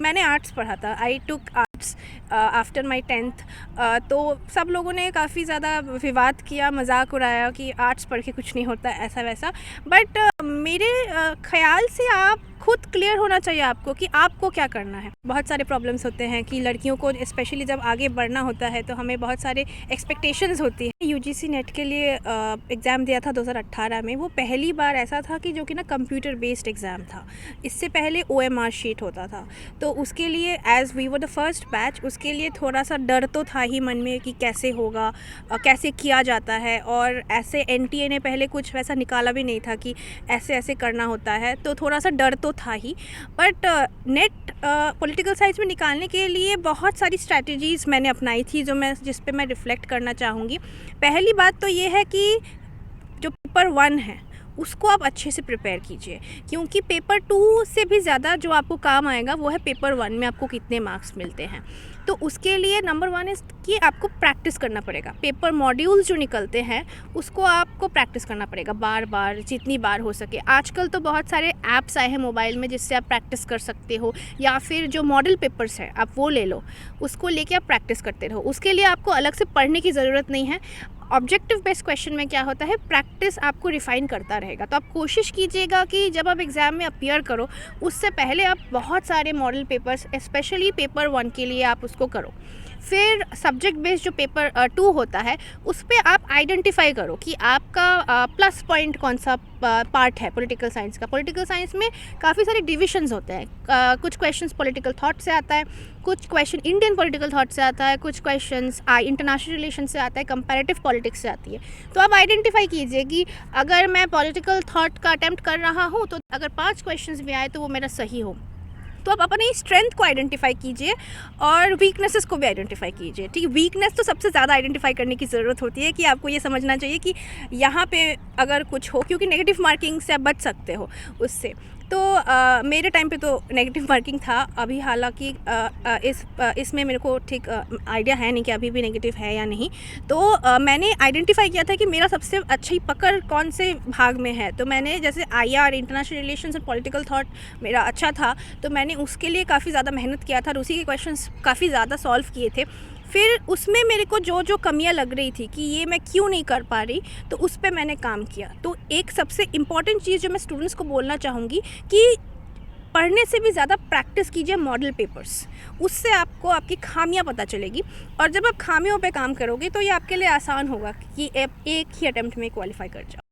मैंने आर्ट्स पढ़ा था, आई टुक आर्ट्स आफ्टर माई 10th। तो सब लोगों ने काफ़ी ज़्यादा विवाद किया, मजाक उड़ाया कि आर्ट्स पढ़ के कुछ नहीं होता ऐसा वैसा। बट मेरे ख्याल से आप खुद क्लियर होना चाहिए आपको कि आपको क्या करना है। बहुत सारे प्रॉब्लम्स होते हैं कि लड़कियों को स्पेशली जब आगे बढ़ना होता है तो हमें बहुत सारे एक्सपेक्टेशंस होती है। यूजीसी नेट के लिए एग्ज़ाम दिया था 2018 में। वो पहली बार ऐसा था कि जो कि ना कंप्यूटर बेस्ड एग्ज़ाम था। इससे पहले OMR शीट होता था। तो उसके लिए as we were the first batch, उसके लिए थोड़ा सा डर तो था ही मन में कि कैसे होगा, कैसे किया जाता है। और ऐसे NTA ने पहले कुछ वैसा निकाला भी नहीं था कि ऐसे ऐसे करना होता है, तो थोड़ा सा डर तो था ही। बट नेट पॉलिटिकल साइंस में निकालने के लिए बहुत सारी स्ट्रैटेजीज़ मैंने अपनाई थी जिस पे मैं रिफ़्लेक्ट करना चाहूँगी। पहली बात तो ये है कि जो पेपर 1 है उसको आप अच्छे से प्रिपेयर कीजिए, क्योंकि पेपर 2 से भी ज़्यादा जो आपको काम आएगा वो है पेपर 1 में आपको कितने मार्क्स मिलते हैं। तो उसके लिए नंबर 1 इज़ कि आपको प्रैक्टिस करना पड़ेगा। पेपर मॉड्यूल्स जो निकलते हैं उसको आपको प्रैक्टिस करना पड़ेगा बार बार, जितनी बार हो सके। आजकल तो बहुत सारे ऐप्स आए हैं मोबाइल में जिससे आप प्रैक्टिस कर सकते हो, या फिर जो मॉडल पेपर्स हैं आप वो ले लो, उसको लेके आप प्रैक्टिस करते रहो। उसके लिए आपको अलग से पढ़ने की ज़रूरत नहीं है। ऑब्जेक्टिव बेस्ड क्वेश्चन में क्या होता है, प्रैक्टिस आपको रिफ़ाइन करता रहेगा। तो आप कोशिश कीजिएगा कि जब आप एग्ज़ाम में अपीयर करो उससे पहले आप बहुत सारे मॉडल पेपर्स, स्पेशली पेपर 1 के लिए आप उसको करो। फिर सब्जेक्ट बेस्ड जो पेपर 2 होता है उस पर आप आइडेंटिफाई करो कि आपका प्लस पॉइंट कौन सा पार्ट है पॉलिटिकल साइंस का। पॉलिटिकल साइंस में काफ़ी सारे डिविजन्स होते हैं। कुछ क्वेश्चंस पॉलिटिकल थॉट से आता है, कुछ क्वेश्चन इंडियन पॉलिटिकल थॉट से आता है, कुछ क्वेश्चंस इंटरनेशनल रिलेशन से आता है, कंपैरेटिव पॉलिटिक्स से आती है। तो आप आइडेंटिफाई कीजिए कि अगर मैं पॉलिटिकल थॉट का अटेम्प्ट कर रहा हूँ तो अगर 5 क्वेश्चंस भी आए तो वो मेरा सही हो। तो आप अपनी स्ट्रेंथ को आइडेंटिफाई कीजिए और वीकनेसेस को भी आइडेंटिफाई कीजिए। ठीक है, वीकनेस तो सबसे ज़्यादा आइडेंटिफाई करने की ज़रूरत होती है कि आपको ये समझना चाहिए कि यहाँ पे अगर कुछ हो, क्योंकि नेगेटिव मार्किंग से आप बच सकते हो उससे। तो मेरे टाइम पे तो नेगेटिव मार्किंग था। अभी हालांकि इसमें मेरे को ठीक आइडिया है नहीं कि अभी भी नेगेटिव है या नहीं। तो मैंने आइडेंटिफाई किया था कि मेरा सबसे अच्छी पकड़ कौन से भाग में है। तो मैंने जैसे IR इंटरनेशनल रिलेशंस और पॉलिटिकल थॉट मेरा अच्छा था, तो मैंने उसके लिए काफ़ी ज़्यादा मेहनत किया था और उसी के क्वेश्चंस काफ़ी ज़्यादा सॉल्व किए थे। फिर उसमें मेरे को जो जो कमियां लग रही थी कि ये मैं क्यों नहीं कर पा रही, तो उस पर मैंने काम किया। तो एक सबसे इम्पॉर्टेंट चीज़ जो मैं स्टूडेंट्स को बोलना चाहूँगी कि पढ़ने से भी ज़्यादा प्रैक्टिस कीजिए मॉडल पेपर्स। उससे आपको आपकी खामियां पता चलेगी, और जब आप खामियों पे काम करोगे तो ये आपके लिए आसान होगा कि एक ही अटेम्प्ट में क्वालिफाई कर जाओ।